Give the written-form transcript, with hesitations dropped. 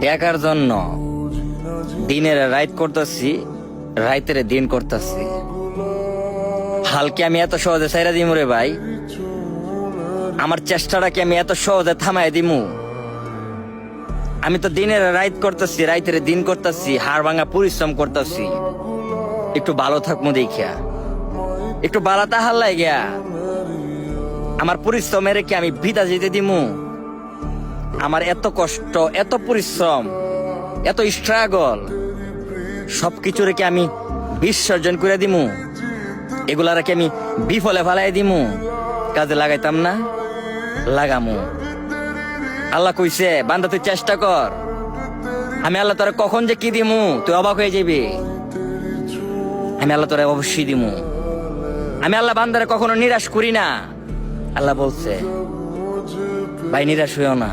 টাকার জন্য দিনের রাত করতেছি, রাইতের দিন করতেছি। হালকে আমি এত সহজে সাইরা দিমু রে ভাই? আমার চেষ্টাটা কি আমি এত সহজে থামাই দিমু? আমি তো দিনের রাত করতেছি, রাইতের দিন করতেছি, হাড় ভাঙা পরিশ্রম করতেছি একটু ভালো থাকবো দেখিয়া, একটু বালা তাহার লাগিয়া। আমার পরিশ্রমের কি আমি বিদা যেতে দিমু? আমার এত কষ্ট, এত পরিশ্রম, এত স্ট্রাগল সবকিছুরে কি আমি বিসর্জন করে দিমু? এগুলার কি আমি বিফলে ফালাই দিমু? কাজে লাগাইতাম না? লাগামু। আল্লাহ কইছে বান্দা তুই চেষ্টা কর, আমি আল্লাহ তোরা কখন যে কি দিমু তুই অবাক হয়ে যাবি। আমি আল্লাহ তোরা অবশ্যই দিমু। আমি আল্লাহ বান্দারে কখনো নিরাশ করি না। আল্লাহ বলছে ভাই নিরাশ হইও না।